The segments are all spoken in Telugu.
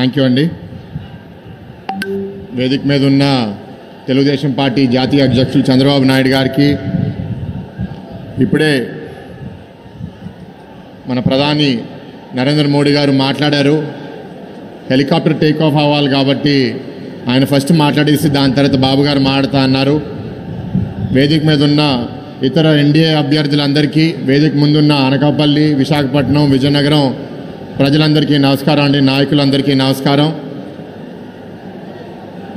థ్యాంక్ యూ అండి. వేదిక మీద ఉన్న తెలుగుదేశం పార్టీ జాతీయ అధ్యక్షులు చంద్రబాబు నాయుడు గారికి, ఇప్పుడే మన ప్రధాని నరేంద్ర మోడీ గారు మాట్లాడారు. హెలికాప్టర్ టేక్ ఆఫ్ అవ్వాలి కాబట్టి ఆయన ఫస్ట్ మాట్లాడేసి దాని తర్వాత బాబు గారు మాట్లాడుతా అన్నారు. వేదిక మీద ఉన్న ఇతర ఎన్డీఏ అభ్యర్థులందరికీ, వేదిక ముందున్న అనకాపల్లి, విశాఖపట్నం, విజయనగరం ప్రజలందరికీ నమస్కారం అండి. నాయకులందరికీ నమస్కారం.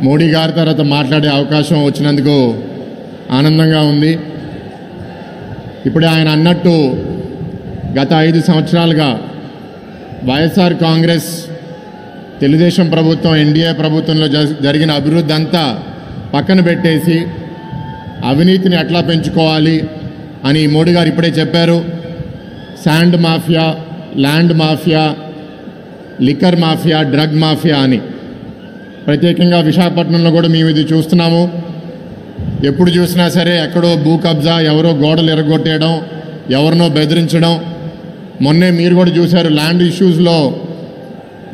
మోడీ గారి తర్వాత మాట్లాడే అవకాశం వచ్చినందుకు ఆనందంగా ఉంది. ఇప్పుడే ఆయన అన్నట్టు గత 5 సంవత్సరాలుగా వైఎస్ఆర్ కాంగ్రెస్, తెలుగుదేశం ప్రభుత్వం, ఎన్డీఏ ప్రభుత్వంలో జరిగిన అభివృద్ధి అంతా పక్కన పెట్టేసి అవినీతిని ఎట్లా పెంచుకోవాలి అని మోడీ గారు ఇప్పుడే చెప్పారు. Sand mafia, land mafia, liquor mafia, drug mafia అని ప్రత్యేకంగా విశాఖపట్నంలో కూడా మేము ఇది చూస్తున్నాము. ఎప్పుడు చూసినా సరే ఎక్కడో భూ కబ్జా, ఎవరో గోడలు ఎరగొట్టేయడం, ఎవరినో బెదిరించడం. మొన్నే మీరు కూడా చూశారు, ల్యాండ్ ఇష్యూస్లో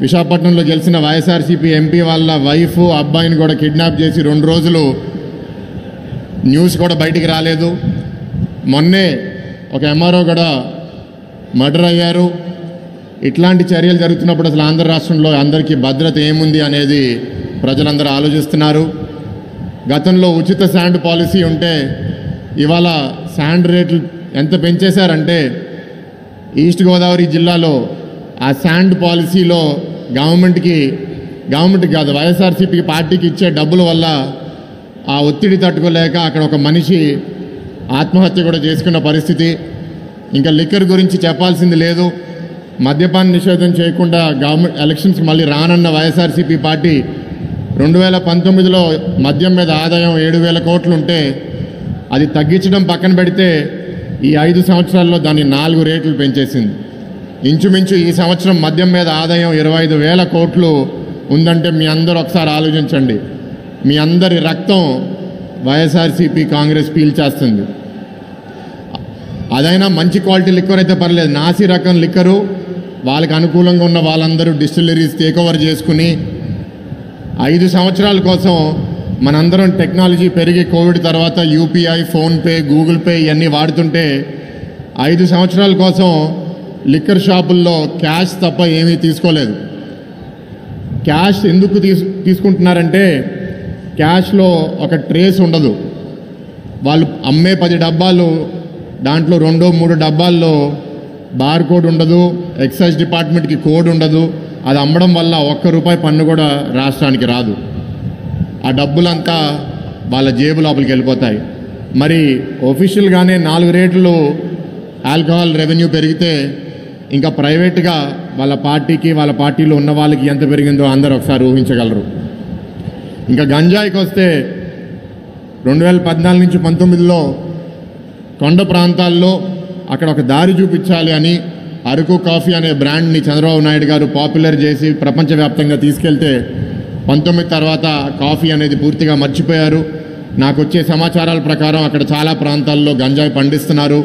విశాఖపట్నంలో గెలిచిన వైఎస్ఆర్సీపీ ఎంపీ వాళ్ళ వైఫ్, అబ్బాయిని కూడా కిడ్నాప్ చేసి 2 రోజులు న్యూస్ కూడా బయటికి రాలేదు. మొన్నే ఒక ఎంఆర్ఓ కూడా మర్డర్ అయ్యారు. ఇట్లాంటి చర్యలు జరుగుతున్నప్పుడు అసలు ఆంధ్ర రాష్ట్రంలో అందరికీ భద్రత ఏముంది అనేది ప్రజలందరూ ఆలోచిస్తున్నారు. గతంలో ఉచిత శాండ్ పాలసీ ఉంటే ఇవాళ శాండ్ రేట్లు ఎంత పెంచేశారంటే, ఈస్ట్ గోదావరి జిల్లాలో ఆ శాండ్ పాలసీలో గవర్నమెంట్ కాదు, వైఎస్ఆర్సీపీ పార్టీకి ఇచ్చే డబ్బుల వల్ల ఆ ఒత్తిడి తట్టుకోలేక అక్కడ ఒక మనిషి ఆత్మహత్య కూడా చేసుకున్న పరిస్థితి. ఇంకా లిక్కర్ గురించి చెప్పాల్సింది లేదు. మద్యపాన నిషేధం చేయకుండా గవర్నమెంట్ ఎలక్షన్స్ మళ్ళీ రానన్న వైఎస్ఆర్సీపీ పార్టీ 2019లో మద్యం మీద ఆదాయం 7,000 కోట్లు ఉంటే అది తగ్గించడం పక్కన పెడితే ఈ 5 సంవత్సరాల్లో దాన్ని 4 రేట్లు పెంచేసింది. ఇంచుమించు ఈ సంవత్సరం మద్యం మీద ఆదాయం 25,000 కోట్లు ఉందంటే మీ అందరూ ఒకసారి ఆలోచించండి. మీ అందరి రక్తం వైఎస్ఆర్సీపీ కాంగ్రెస్ పీల్చేస్తుంది. అదైనా మంచి క్వాలిటీ లిక్కర్ అయితే పర్లేదు, నాసి రకం లిక్కరు వాళ్ళకి అనుకూలంగా ఉన్న వాళ్ళందరూ డిస్టిలరీస్ టేక్ ఓవర్ చేసుకుని 5 సంవత్సరాల కోసం మనందరం టెక్నాలజీ పెరిగి కోవిడ్ తర్వాత యూపీఐ, ఫోన్పే, గూగుల్ పే ఇవన్నీ వాడుతుంటే 5 సంవత్సరాల కోసం లిక్కర్ షాపుల్లో క్యాష్ తప్ప ఏమీ తీసుకోలేదు. క్యాష్ ఎందుకు తీసుకుంటున్నారంటే క్యాష్లో ఒక ట్రేస్ ఉండదు. వాళ్ళు అమ్మే 10 డబ్బాలు దాంట్లో 2-3 డబ్బాల్లో బార్ కోడ్ ఉండదు, ఎక్సైజ్ డిపార్ట్మెంట్కి కోడ్ ఉండదు. అది అమ్మడం వల్ల ₹1 పన్ను కూడా రాష్ట్రానికి రాదు. ఆ డబ్బులంతా వాళ్ళ జేబు లోపలికి వెళ్ళిపోతాయి. మరి ఒఫీషియల్గానే 4 రేట్లు ఆల్కహాల్ రెవెన్యూ పెరిగితే ఇంకా ప్రైవేట్గా వాళ్ళ పార్టీకి, వాళ్ళ పార్టీలో ఉన్న వాళ్ళకి ఎంత పెరిగిందో అందరూ ఒకసారి ఊహించగలరు. ఇంకా గంజాయికి వస్తే 2014 నుంచి 19లో కొండ ప్రాంతాల్లో అక్కడ ఒక దారి చూపించాలి అని అరకు కాఫీ అనే బ్రాండ్ని చంద్రబాబు నాయుడు గారు పాపులర్ చేసి ప్రపంచవ్యాప్తంగా తీసుకెళ్తే 19 తర్వాత కాఫీ అనేది పూర్తిగా మర్చిపోయారు. నాకు వచ్చే సమాచారాల ప్రకారం అక్కడ చాలా ప్రాంతాల్లో గంజాయి పండిస్తున్నారు.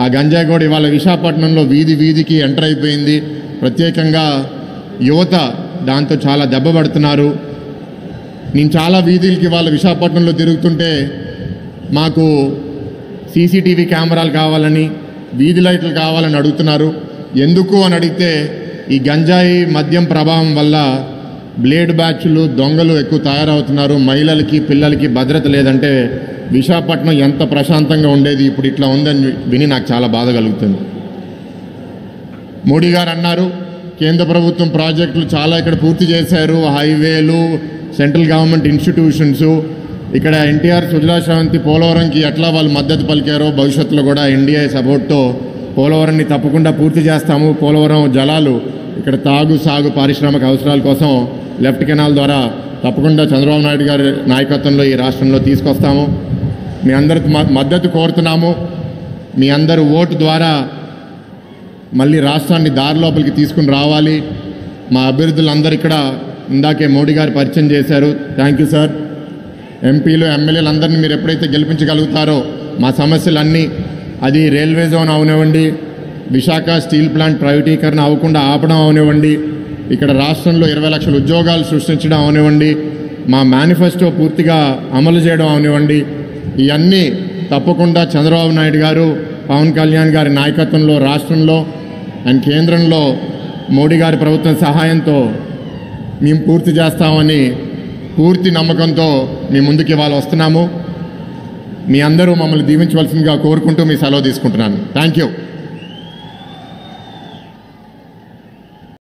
ఆ గంజాయి కూడా ఇవాళ విశాఖపట్నంలో వీధికి ఎంటర్ అయిపోయింది. ప్రత్యేకంగా యువత దాంతో చాలా దెబ్బపడుతున్నారు. నేను చాలా వీధులకి ఇవాళ విశాఖపట్నంలో తిరుగుతుంటే మాకు సీసీటీవీ కెమెరాలు కావాలని, వీధి లైట్లు కావాలని అడుగుతున్నారు. ఎందుకు అని అడిగితే ఈ గంజాయి మద్యం ప్రభావం వల్ల బ్లేడ్ బ్యాచ్లు, దొంగలు ఎక్కువ తయారవుతున్నారు, మహిళలకి, పిల్లలకి భద్రత లేదంటే విశాఖపట్నం ఎంత ప్రశాంతంగా ఉండేది, ఇప్పుడు ఇట్లా ఉందని విని నాకు చాలా బాధ కలుగుతుంది. మోడీ గారు అన్నారు కేంద్ర ప్రభుత్వం ప్రాజెక్టులు చాలా ఇక్కడ పూర్తి చేశారు, హైవేలు, సెంట్రల్ గవర్నమెంట్ ఇన్స్టిట్యూషన్స్. ఇక్కడ ఎన్టీఆర్, సుజలా శ్రవంతి, పోలవరంకి ఎట్లా వాళ్ళు మద్దతు పలికారో భవిష్యత్తులో కూడా ఎన్డీఏ సపోర్ట్తో పోలవరాన్ని తప్పకుండా పూర్తి చేస్తాము. పోలవరం జలాలు ఇక్కడ తాగు, సాగు, పారిశ్రామిక అవసరాల కోసం లెఫ్ట్ కెనాల్ ద్వారా తప్పకుండా చంద్రబాబు నాయుడు గారి నాయకత్వంలో ఈ రాష్ట్రంలో తీసుకొస్తాము. మీ అందరికి మద్దతు కోరుతున్నాము. మీ అందరు ఓటు ద్వారా మళ్ళీ రాష్ట్రాన్ని దారి లోపలికి తీసుకుని రావాలి. మా అభ్యర్థులందరూ ఇక్కడ ఇందాకే మోడీ గారు పరిచయం చేశారు. Thank you sir. ఎంపీలు, ఎమ్మెల్యేలు అందరినీ మీరు ఎప్పుడైతే గెలిపించగలుగుతారో మా సమస్యలన్నీ, అది రైల్వే జోన్ అవనివ్వండి, విశాఖ స్టీల్ ప్లాంట్ ప్రైవేటీకరణ అవ్వకుండా ఆపడం అవనివ్వండి, ఇక్కడ రాష్ట్రంలో 20 లక్షల ఉద్యోగాలు సృష్టించడం అవనివ్వండి, మా మేనిఫెస్టో పూర్తిగా అమలు చేయడం అవనివ్వండి, ఇవన్నీ తప్పకుండా చంద్రబాబు నాయుడు గారు, పవన్ కళ్యాణ్ గారి నాయకత్వంలో రాష్ట్రంలో అండ్ కేంద్రంలో మోడీ గారి ప్రభుత్వం సహాయంతో మేము పూర్తి చేస్తామని పూర్తి నమ్మకంతో మీ ముందుకు ఇవాళ వస్తున్నాము. మీ అందరూ మమ్మల్ని దీవించవలసిందిగా కోరుకుంటూ మీ సెలవు తీసుకుంటున్నాను. Thank you.